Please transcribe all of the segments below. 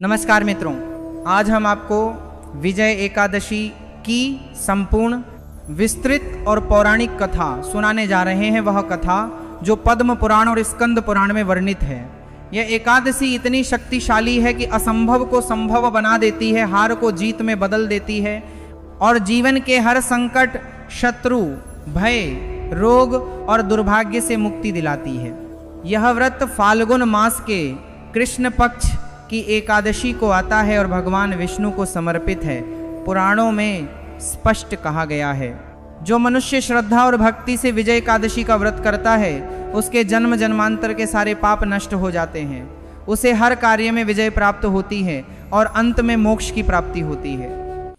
नमस्कार मित्रों, आज हम आपको विजय एकादशी की संपूर्ण विस्तृत और पौराणिक कथा सुनाने जा रहे हैं। वह कथा जो पद्म पुराण और स्कंद पुराण में वर्णित है। यह एकादशी इतनी शक्तिशाली है कि असंभव को संभव बना देती है, हार को जीत में बदल देती है और जीवन के हर संकट, शत्रु, भय, रोग और दुर्भाग्य से मुक्ति दिलाती है। यह व्रत फाल्गुन मास के कृष्ण पक्ष की एकादशी को आता है और भगवान विष्णु को समर्पित है। पुराणों में स्पष्ट कहा गया है, जो मनुष्य श्रद्धा और भक्ति से विजय एकादशी का व्रत करता है, उसके जन्म जन्मांतर के सारे पाप नष्ट हो जाते हैं, उसे हर कार्य में विजय प्राप्त होती है और अंत में मोक्ष की प्राप्ति होती है।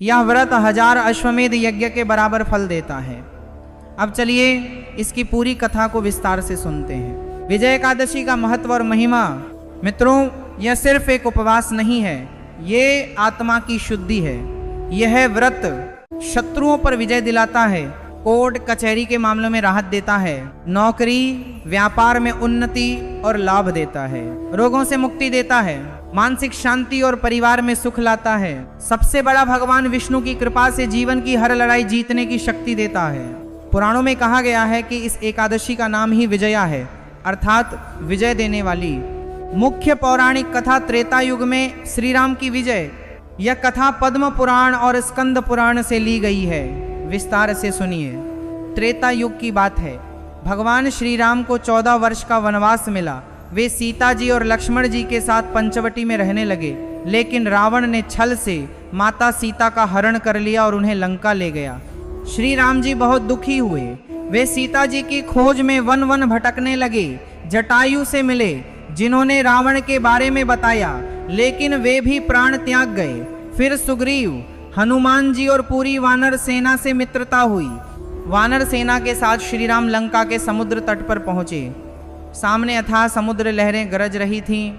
यह व्रत 1000 अश्वमेध यज्ञ के बराबर फल देता है। अब चलिए इसकी पूरी कथा को विस्तार से सुनते हैं। विजय एकादशी का महत्व और महिमा। मित्रों, यह सिर्फ एक उपवास नहीं है, ये आत्मा की शुद्धि है। यह व्रत शत्रुओं पर विजय दिलाता है, कोर्ट कचहरी के मामलों में राहत देता है, नौकरी व्यापार में उन्नति और लाभ देता है, रोगों से मुक्ति देता है, मानसिक शांति और परिवार में सुख लाता है। सबसे बड़ा भगवान विष्णु की कृपा से जीवन की हर लड़ाई जीतने की शक्ति देता है। पुराणों में कहा गया है कि इस एकादशी का नाम ही विजया है, अर्थात विजय देने वाली। मुख्य पौराणिक कथा त्रेता युग में श्री राम की विजय। यह कथा पद्म पुराण और स्कंद पुराण से ली गई है। विस्तार से सुनिए। त्रेता युग की बात है। भगवान श्री राम को 14 वर्ष का वनवास मिला। वे सीता जी और लक्ष्मण जी के साथ पंचवटी में रहने लगे, लेकिन रावण ने छल से माता सीता का हरण कर लिया और उन्हें लंका ले गया। श्री राम जी बहुत दुखी हुए। वे सीता जी की खोज में वन वन भटकने लगे। जटायु से मिले, जिन्होंने रावण के बारे में बताया, लेकिन वे भी प्राण त्याग गए। फिर सुग्रीव, हनुमान जी और पूरी वानर सेना से मित्रता हुई। वानर सेना के साथ श्री राम लंका के समुद्र तट पर पहुंचे। सामने अथाह समुद्र लहरें गरज रही थीं,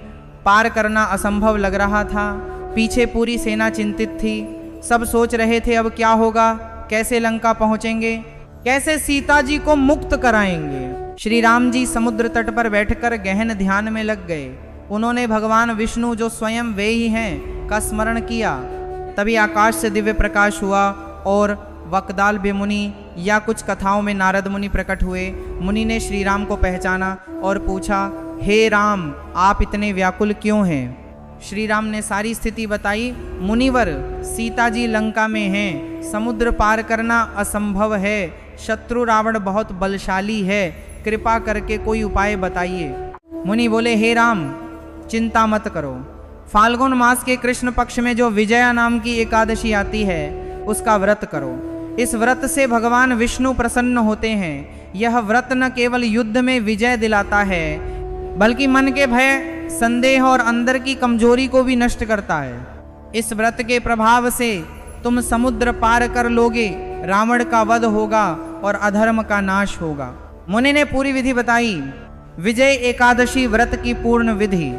पार करना असंभव लग रहा था। पीछे पूरी सेना चिंतित थी। सब सोच रहे थे अब क्या होगा, कैसे लंका पहुंचेंगे, कैसे सीता जी को मुक्त कराएंगे। श्री राम जी समुद्र तट पर बैठकर गहन ध्यान में लग गए। उन्होंने भगवान विष्णु, जो स्वयं वे ही हैं, का स्मरण किया। तभी आकाश से दिव्य प्रकाश हुआ और वक्दाल्भ्य मुनि या कुछ कथाओं में नारद मुनि प्रकट हुए। मुनि ने श्री राम को पहचाना और पूछा, हे राम, आप इतने व्याकुल क्यों हैं? श्री राम ने सारी स्थिति बताई। मुनिवर, सीता जी लंका में हैं, समुद्र पार करना असंभव है, शत्रु रावण बहुत बलशाली है, कृपा करके कोई उपाय बताइए। मुनि बोले, हे राम, चिंता मत करो। फाल्गुन मास के कृष्ण पक्ष में जो विजया नाम की एकादशी आती है, उसका व्रत करो। इस व्रत से भगवान विष्णु प्रसन्न होते हैं। यह व्रत न केवल युद्ध में विजय दिलाता है, बल्कि मन के भय, संदेह और अंदर की कमजोरी को भी नष्ट करता है। इस व्रत के प्रभाव से तुम समुद्र पार कर लोगे, रावण का वध होगा और अधर्म का नाश होगा। मुनि ने पूरी विधि बताई। विजय एकादशी व्रत की पूर्ण विधि,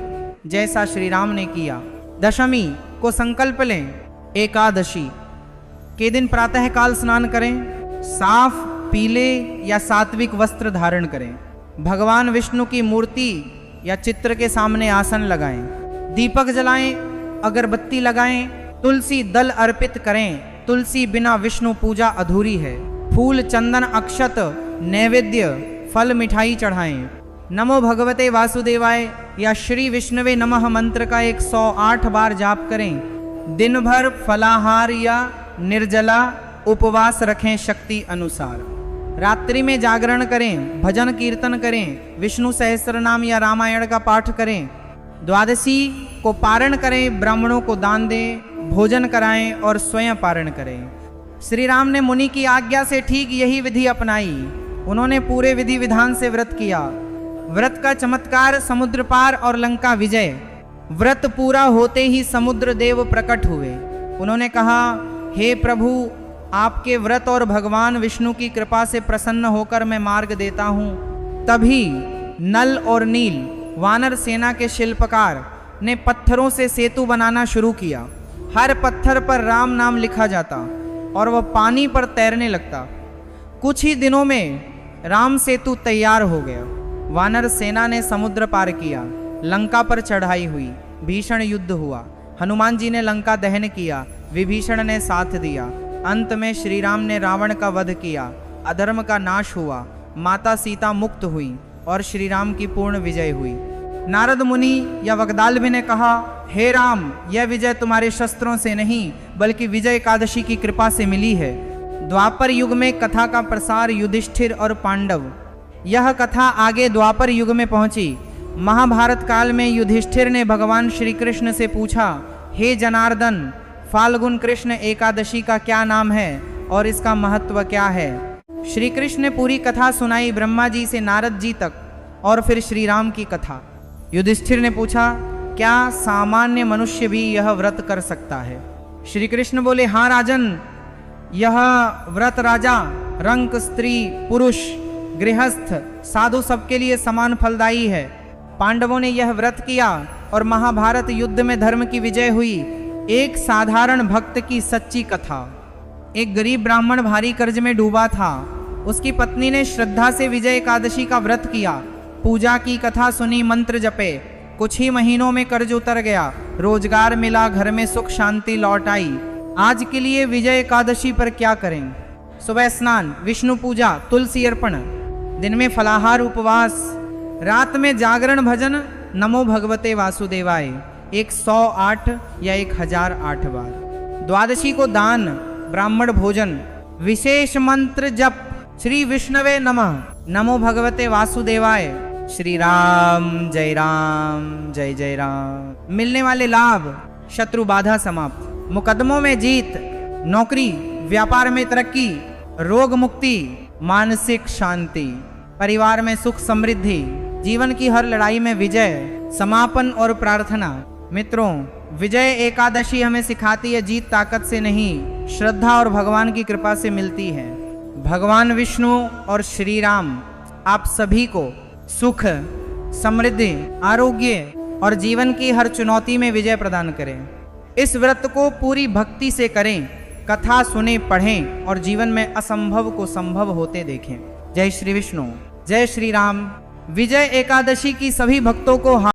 जैसा श्री राम ने किया। दशमी को संकल्प लें। एकादशी के दिन प्रातः काल स्नान करें, साफ पीले या सात्विक वस्त्र धारण करें, भगवान विष्णु की मूर्ति या चित्र के सामने आसन लगाएं, दीपक जलाएं, अगरबत्ती लगाएं, तुलसी दल अर्पित करें। तुलसी बिना विष्णु पूजा अधूरी है। फूल, चंदन, अक्षत, नैवेद्य, फल, मिठाई चढ़ाएं। नमो भगवते वासुदेवाय या श्री विष्णुवे नमः मंत्र का 108 बार जाप करें। दिन भर फलाहार या निर्जला उपवास रखें शक्ति अनुसार। रात्रि में जागरण करें, भजन कीर्तन करें, विष्णु सहस्त्र नाम या रामायण का पाठ करें। द्वादशी को पारण करें, ब्राह्मणों को दान दें, भोजन कराएं और स्वयं पारण करें। श्री राम ने मुनि की आज्ञा से ठीक यही विधि अपनाई। उन्होंने पूरे विधि विधान से व्रत किया। व्रत का चमत्कार, समुद्र पार और लंका विजय। व्रत पूरा होते ही समुद्र देव प्रकट हुए। उन्होंने कहा, हे प्रभु, आपके व्रत और भगवान विष्णु की कृपा से प्रसन्न होकर मैं मार्ग देता हूँ। तभी नल और नील, वानर सेना के शिल्पकार, ने पत्थरों से सेतु बनाना शुरू किया। हर पत्थर पर राम नाम लिखा जाता और वह पानी पर तैरने लगता। कुछ ही दिनों में राम सेतु तैयार हो गया। वानर सेना ने समुद्र पार किया, लंका पर चढ़ाई हुई, भीषण युद्ध हुआ। हनुमान जी ने लंका दहन किया, विभीषण ने साथ दिया, अंत में श्री राम ने रावण का वध किया, अधर्म का नाश हुआ, माता सीता मुक्त हुई और श्री राम की पूर्ण विजय हुई। नारद मुनि या वगदाल्भ ने कहा, हे राम, यह विजय तुम्हारे शस्त्रों से नहीं बल्कि विजय एकादशी की कृपा से मिली है। द्वापर युग में कथा का प्रसार युधिष्ठिर और पांडव, यह कथा आगे द्वापर युग में पहुंची। महाभारत काल में युधिष्ठिर ने भगवान श्री कृष्ण से पूछा, हे जनार्दन, फाल्गुन कृष्ण एकादशी का क्या नाम है और इसका महत्व क्या है। श्री कृष्ण ने पूरी कथा सुनाई, ब्रह्मा जी से नारद जी तक, और फिर श्री राम की कथा। युधिष्ठिर ने पूछा, क्या सामान्य मनुष्य भी यह व्रत कर सकता है। श्री कृष्ण बोले, हाँ राजन, यह व्रत राजा, रंक, स्त्री, पुरुष, गृहस्थ, साधु सबके लिए समान फलदायी है। पांडवों ने यह व्रत किया और महाभारत युद्ध में धर्म की विजय हुई। एक साधारण भक्त की सच्ची कथा। एक गरीब ब्राह्मण भारी कर्ज में डूबा था। उसकी पत्नी ने श्रद्धा से विजय एकादशी का व्रत किया, पूजा की, कथा सुनी, मंत्र जपे। कुछ ही महीनों में कर्ज उतर गया, रोजगार मिला, घर में सुख शांति लौट आई। आज के लिए विजय एकादशी पर क्या करें। सुबह स्नान, विष्णु पूजा, तुलसी अर्पण, दिन में फलाहार उपवास, रात में जागरण भजन, नमो भगवते वासुदेवाय 108 या 1008 बार। द्वादशी को दान, ब्राह्मण भोजन, विशेष मंत्र जप, श्री विष्णवे नमः, नमो भगवते वासुदेवाय, श्री राम जय राम। मिलने वाले लाभ, शत्रु बाधा समाप्त, मुकदमों में जीत, नौकरी व्यापार में तरक्की, रोग मुक्ति, मानसिक शांति, परिवार में सुख समृद्धि, जीवन की हर लड़ाई में विजय, समापन और प्रार्थना। मित्रों, विजय एकादशी हमें सिखाती है जीत ताकत से नहीं, श्रद्धा और भगवान की कृपा से मिलती है। भगवान विष्णु और श्री राम आप सभी को सुख, समृद्धि, आरोग्य और जीवन की हर चुनौती में विजय प्रदान करें। इस व्रत को पूरी भक्ति से करें, कथा सुने, पढ़ें और जीवन में असंभव को संभव होते देखें। जय श्री विष्णु, जय श्री राम। विजय एकादशी की सभी भक्तों को